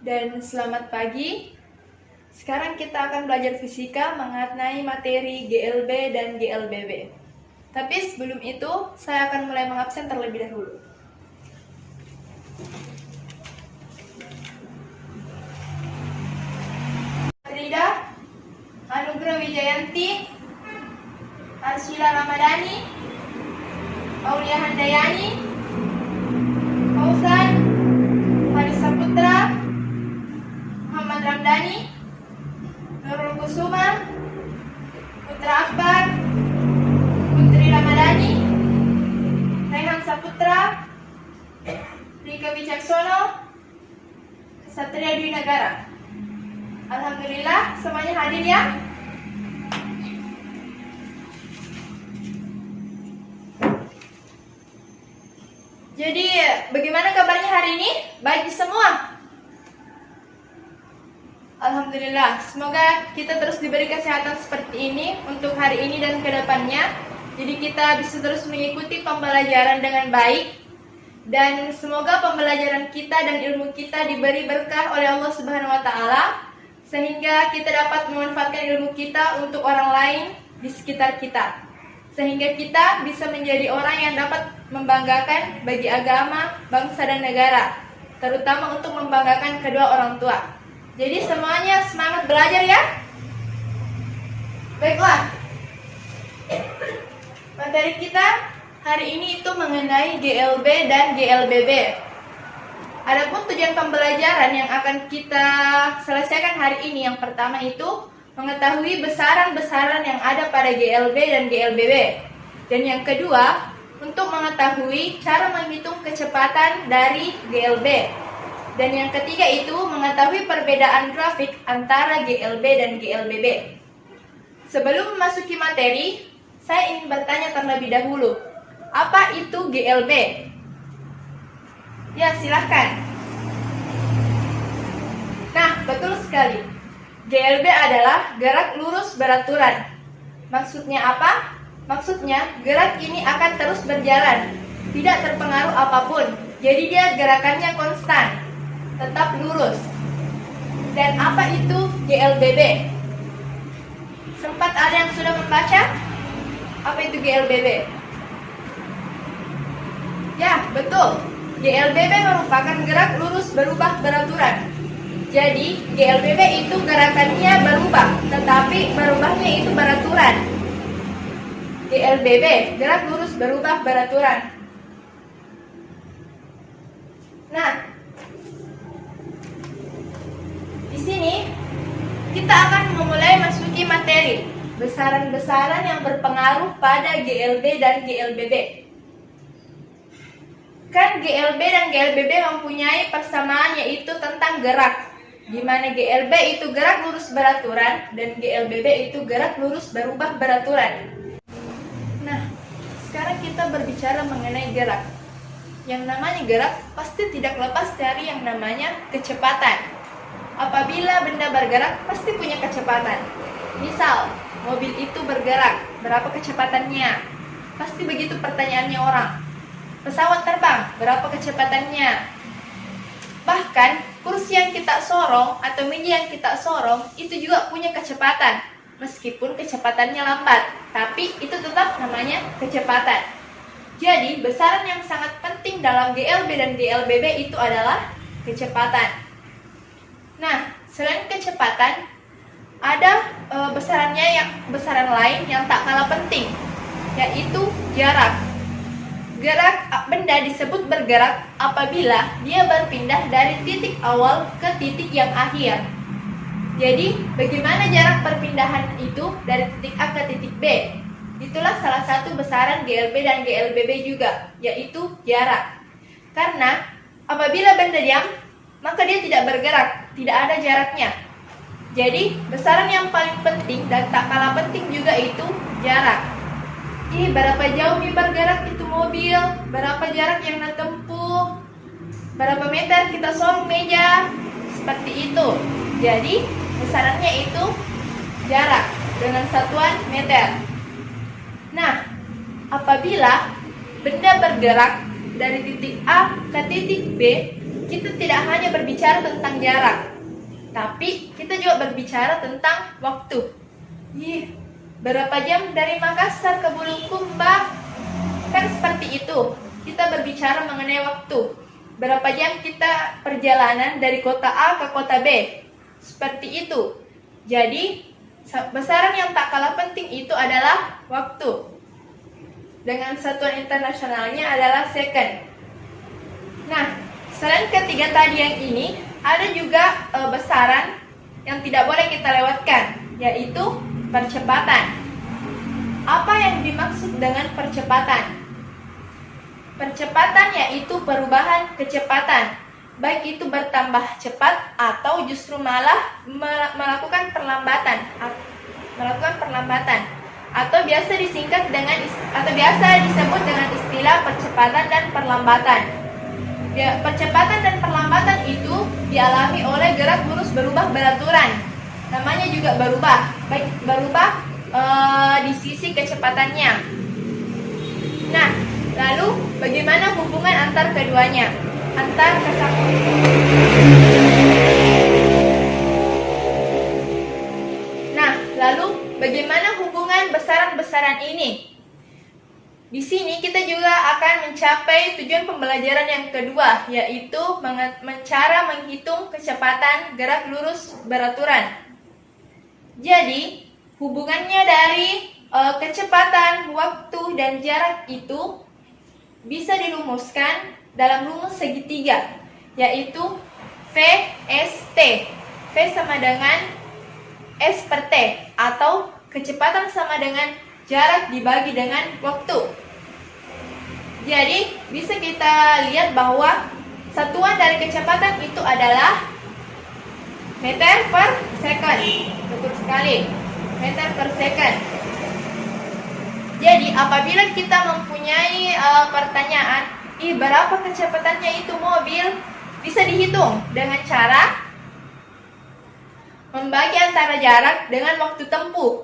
dan selamat pagi. Sekarang kita akan belajar fisika mengenai materi GLB dan GLBB. Tapi sebelum itu, saya akan mulai mengabsen terlebih dahulu. Rida, Anugrah Wijayanti, Arsila Ramadhani, Aulia Handayani, Fauzan, Harisa Putra, Muhammad Ramdhani, Nurul Kusuma, Putra Akbar, Putri Ramadhani, Raihan Saputra, Rika Wicaksono, Satria Dwi Nagara. Alhamdulillah semuanya hadir ya. Jadi bagaimana kabarnya hari ini? Baik semua? Alhamdulillah, semoga kita terus diberi kesehatan seperti ini untuk hari ini dan kedepannya. Jadi kita bisa terus mengikuti pembelajaran dengan baik. Dan semoga pembelajaran kita dan ilmu kita diberi berkah oleh Allah Subhanahu wa Ta'ala, sehingga kita dapat memanfaatkan ilmu kita untuk orang lain di sekitar kita, sehingga kita bisa menjadi orang yang dapat membanggakan bagi agama, bangsa dan negara, terutama untuk membanggakan kedua orang tua. Jadi semuanya semangat belajar ya. Baiklah, materi kita hari ini itu mengenai GLB dan GLBB. Adapun tujuan pembelajaran yang akan kita selesaikan hari ini, yang pertama itu mengetahui besaran-besaran yang ada pada GLB dan GLBB. Dan yang kedua, untuk mengetahui cara menghitung kecepatan dari GLB. Dan yang ketiga itu mengetahui perbedaan grafik antara GLB dan GLBB. Sebelum memasuki materi, saya ingin bertanya terlebih dahulu, apa itu GLB? Ya, silahkan. Nah, betul sekali. GLB adalah gerak lurus beraturan. Maksudnya apa? Maksudnya, gerak ini akan terus berjalan, tidak terpengaruh apapun. Jadi dia gerakannya konstan, tetap lurus. Dan apa itu GLBB? Sempat ada yang sudah membaca? Apa itu GLBB? Ya, betul. GLBB merupakan gerak lurus berubah beraturan. Jadi, GLBB itu gerakannya berubah, tetapi berubahnya itu beraturan. GLBB, gerak lurus berubah beraturan. Nah, di sini kita akan memulai masuki materi besaran-besaran yang berpengaruh pada GLB dan GLBB. Kan GLB dan GLBB mempunyai persamaan, yaitu tentang gerak, di mana GLB itu gerak lurus beraturan dan GLBB itu gerak lurus berubah beraturan. Nah, sekarang kita berbicara mengenai gerak. Yang namanya gerak pasti tidak lepas dari yang namanya kecepatan. Apabila benda bergerak pasti punya kecepatan. Misal, mobil itu bergerak, berapa kecepatannya? Pasti begitu pertanyaannya orang. Pesawat terbang, berapa kecepatannya? Bahkan, kursi yang kita sorong atau meja yang kita sorong itu juga punya kecepatan. Meskipun kecepatannya lambat, tapi itu tetap namanya kecepatan. Jadi, besaran yang sangat penting dalam GLB dan GLBB itu adalah kecepatan. Nah, selain kecepatan, ada besaran lain yang tak kalah penting, yaitu jarak. Gerak benda disebut bergerak apabila dia berpindah dari titik awal ke titik yang akhir. Jadi, bagaimana jarak perpindahan itu dari titik A ke titik B? Itulah salah satu besaran GLB dan GLBB juga, yaitu jarak. Karena apabila benda diam, maka dia tidak bergerak, tidak ada jaraknya. Jadi, besaran yang paling penting dan tak kalah penting juga itu jarak. Berapa jauh nih bergerak itu mobil, berapa jarak yang ditempuh, berapa meter kita sorong meja, seperti itu. Jadi, besarannya itu jarak dengan satuan meter. Nah, apabila benda bergerak dari titik A ke titik B, kita tidak hanya berbicara tentang jarak, tapi kita juga berbicara tentang waktu. Berapa jam dari Makassar ke Bulukumba? Kan seperti itu. Kita berbicara mengenai waktu. Berapa jam kita perjalanan dari kota A ke kota B? Seperti itu. Jadi, besaran yang tak kalah penting itu adalah waktu. Dengan satuan internasionalnya adalah second. Nah, selain ketiga tadi yang ini, ada juga besaran yang tidak boleh kita lewatkan, yaitu percepatan. Apa yang dimaksud dengan percepatan? Percepatan yaitu perubahan kecepatan, baik itu bertambah cepat atau justru malah melakukan perlambatan, atau biasa disingkat dengan atau biasa disebut dengan istilah percepatan dan perlambatan. Percepatan dan perlambatan itu dialami oleh gerak lurus berubah beraturan. Namanya juga berubah, baik berubah di sisi kecepatannya. Nah, lalu bagaimana hubungan antar keduanya? Bagaimana hubungan besaran-besaran ini? Di sini kita juga akan mencapai tujuan pembelajaran yang kedua, yaitu cara menghitung kecepatan gerak lurus beraturan. Jadi, hubungannya dari kecepatan, waktu, dan jarak itu bisa dirumuskan dalam rumus segitiga, yaitu VST. V sama dengan S per T, atau kecepatan sama dengan jarak dibagi dengan waktu. Jadi, bisa kita lihat bahwa satuan dari kecepatan itu adalah meter per second. Betul sekali, meter per second. Jadi, apabila kita mempunyai pertanyaan, berapa kecepatannya itu mobil, bisa dihitung dengan cara membagi antara jarak dengan waktu tempuh.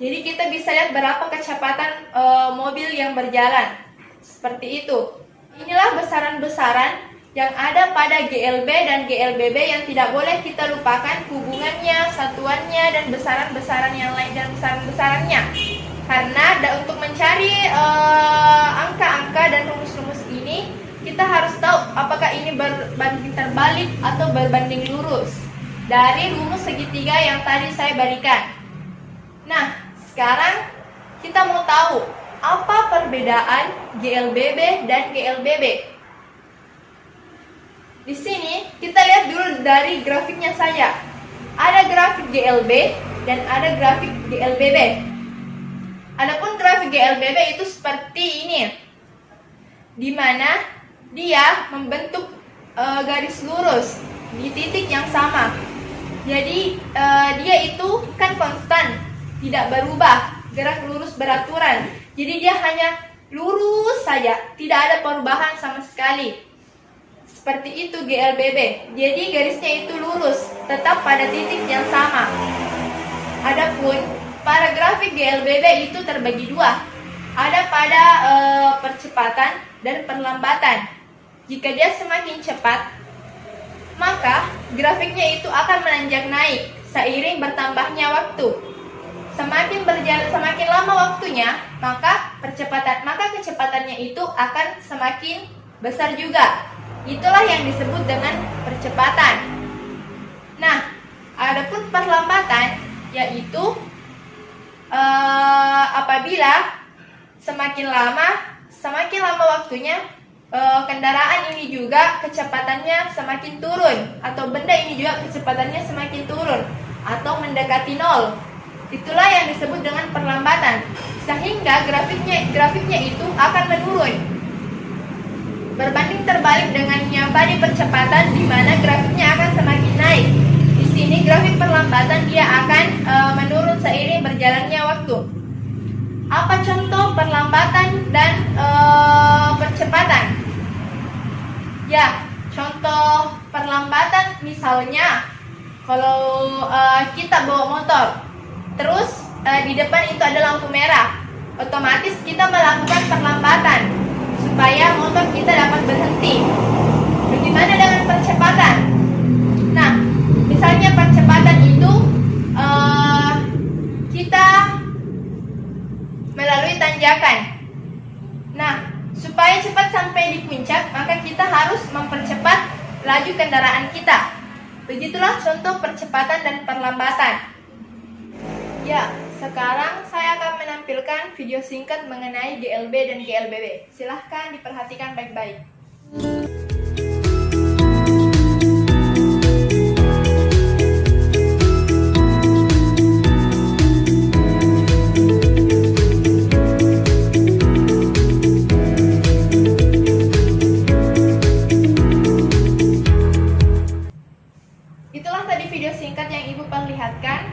Jadi kita bisa lihat berapa kecepatan mobil yang berjalan. Seperti itu. Inilah besaran-besaran yang ada pada GLB dan GLBB yang tidak boleh kita lupakan hubungannya, satuannya, dan besaran-besaran yang lain dan besaran-besarannya. Karena untuk mencari angka-angka dan rumus-rumus ini, kita harus tahu apakah ini berbanding terbalik atau berbanding lurus dari rumus segitiga yang tadi saya berikan. Nah, sekarang kita mau tahu apa perbedaan GLBB dan GLBB. Di sini kita lihat dulu dari grafiknya saja. Ada grafik GLB dan ada grafik GLBB. Adapun grafik GLBB itu seperti ini, di mana dia membentuk garis lurus di titik yang sama. Jadi dia itu kan konstan, tidak berubah, gerak lurus beraturan. Jadi dia hanya lurus saja, tidak ada perubahan sama sekali. Seperti itu GLBB. Jadi garisnya itu lurus, tetap pada titik yang sama. Adapun pada grafik GLBB itu terbagi dua. Ada pada percepatan dan perlambatan. Jika dia semakin cepat, maka grafiknya itu akan menanjak naik seiring bertambahnya waktu. Semakin lama waktunya, maka kecepatannya itu akan semakin besar juga. Itulah yang disebut dengan percepatan. Nah, adapun perlambatan yaitu apabila semakin lama waktunya, kendaraan ini juga kecepatannya semakin turun, atau benda ini juga kecepatannya semakin turun atau mendekati nol. Itulah yang disebut dengan perlambatan, sehingga grafiknya itu akan menurun berbanding terbalik dengan yang tadi percepatan, di mana grafiknya akan semakin naik. Di sini grafik perlambatan dia akan menurun seiring berjalannya waktu. Apa contoh perlambatan dan percepatan? Ya, contoh perlambatan misalnya kalau kita bawa motor, terus di depan itu ada lampu merah, otomatis kita melakukan perlambatan supaya motor kita dapat berhenti. Bagaimana Gimana dengan percepatan? Nah, misalnya percepatan itu kita melalui tanjakan. Nah, supaya cepat sampai di puncak, maka kita harus mempercepat laju kendaraan kita. Begitulah contoh percepatan dan perlambatan. Ya, sekarang saya akan menampilkan video singkat mengenai GLB dan GLBB. Silahkan diperhatikan baik-baik. Itulah tadi video singkat yang Ibu perlihatkan.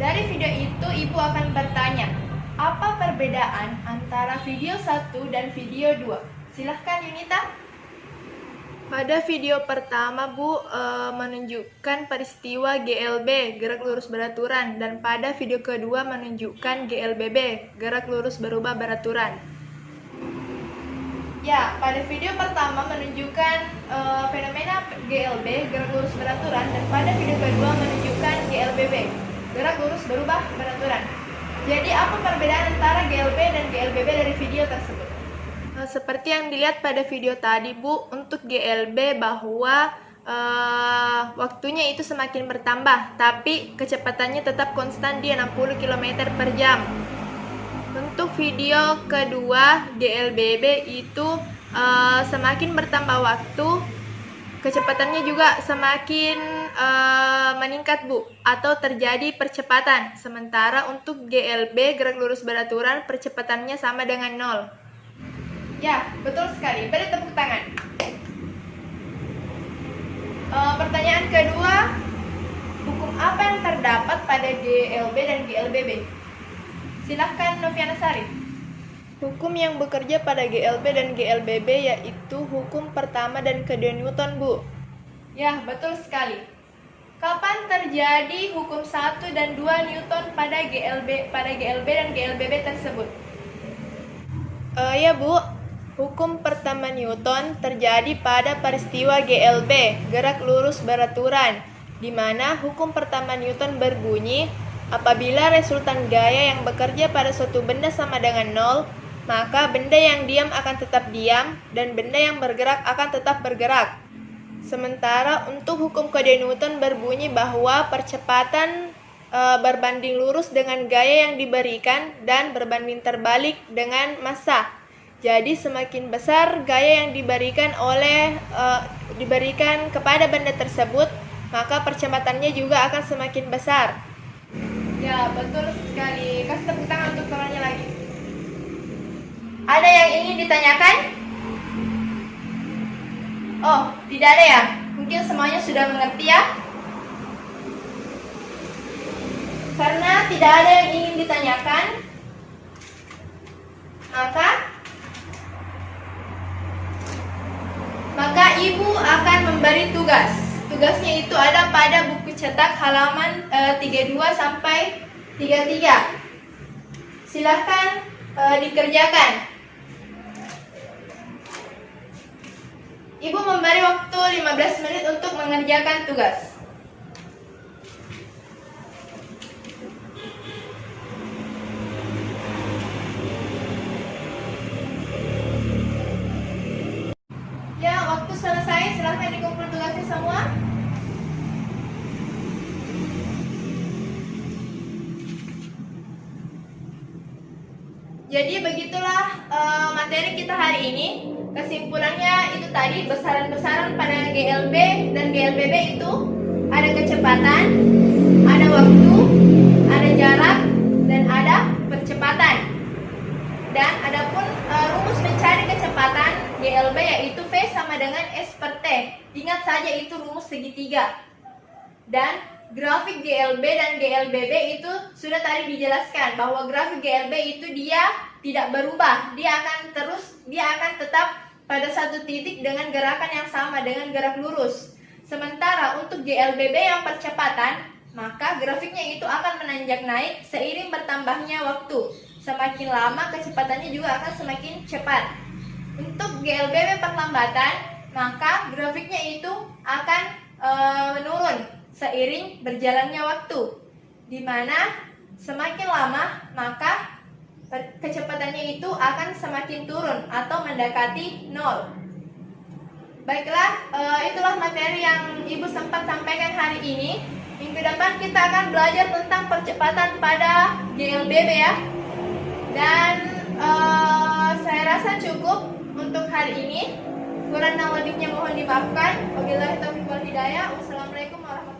Dari video itu Ibu akan bertanya, apa perbedaan antara video 1 dan video 2? Silahkan Yunita. Pada video pertama Bu menunjukkan peristiwa GLB, gerak lurus beraturan, dan pada video kedua menunjukkan GLBB, gerak lurus berubah beraturan. Ya, pada video pertama menunjukkan fenomena GLB, gerak lurus beraturan, dan pada video kedua menunjukkan GLBB, gerak lurus berubah beraturan. Jadi apa perbedaan antara GLB dan GLBB dari video tersebut? Seperti yang dilihat pada video tadi Bu, untuk GLB bahwa waktunya itu semakin bertambah, tapi kecepatannya tetap konstan di 60 km per jam. Untuk video kedua GLBB itu semakin bertambah waktu, kecepatannya juga semakin meningkat Bu, atau terjadi percepatan. Sementara untuk GLB, gerak lurus beraturan, percepatannya sama dengan 0. Ya, betul sekali. Beri tepuk tangan. Pertanyaan kedua, hukum apa yang terdapat pada GLB dan GLBB? Silahkan Noviana Sari. Hukum yang bekerja pada GLB dan GLBB yaitu hukum pertama dan kedua Newton, Bu. Ya, betul sekali. Kapan terjadi hukum 1 dan 2 Newton pada GLB dan GLBB tersebut? Ya, Bu. Hukum pertama Newton terjadi pada peristiwa GLB, gerak lurus beraturan, di mana hukum pertama Newton berbunyi, apabila resultan gaya yang bekerja pada suatu benda sama dengan 0, maka benda yang diam akan tetap diam, dan benda yang bergerak akan tetap bergerak. Sementara untuk hukum kedua Newton berbunyi bahwa percepatan berbanding lurus dengan gaya yang diberikan dan berbanding terbalik dengan massa. Jadi semakin besar gaya yang diberikan kepada benda tersebut, maka percepatannya juga akan semakin besar. Ya, betul sekali. Kasih tepuk tangan untuk temannya lagi. Ada yang ingin ditanyakan? Oh, tidak ada ya? Mungkin semuanya sudah mengerti ya? Karena tidak ada yang ingin ditanyakan, maka Ibu akan memberi tugas. Tugasnya itu ada pada buku cetak halaman 32 sampai 33. Silahkan dikerjakan. Ibu memberi waktu 15 menit untuk mengerjakan tugas. Ya, waktu selesai, silahkan dikumpul tugasnya semua. Jadi begitulah materi kita hari ini. Kesimpulannya itu tadi, besaran-besaran pada GLB dan GLBB itu ada kecepatan, ada waktu, ada jarak, dan ada percepatan. Dan adapun rumus mencari kecepatan GLB yaitu V sama dengan S per T. Ingat saja itu rumus segitiga. Dan grafik GLB dan GLBB itu sudah tadi dijelaskan bahwa grafik GLB itu dia tidak berubah. Dia akan tetap pada satu titik dengan gerakan yang sama dengan gerak lurus. Sementara untuk GLBB yang percepatan, maka grafiknya itu akan menanjak naik seiring bertambahnya waktu. Semakin lama kecepatannya juga akan semakin cepat. Untuk GLBB perlambatan, maka grafiknya itu akan menurun seiring berjalannya waktu, di mana semakin lama maka kecepatannya itu akan semakin turun atau mendekati nol. Baiklah, itulah materi yang Ibu sempat sampaikan hari ini. Minggu depan kita akan belajar tentang percepatan pada GLBB ya. Dan saya rasa cukup untuk hari ini. Kurang dan lebihnya mohon dimaafkan. Wabillahi taufiq wal hidayah. Wassalamualaikum warahmatullahi wabarakatuh.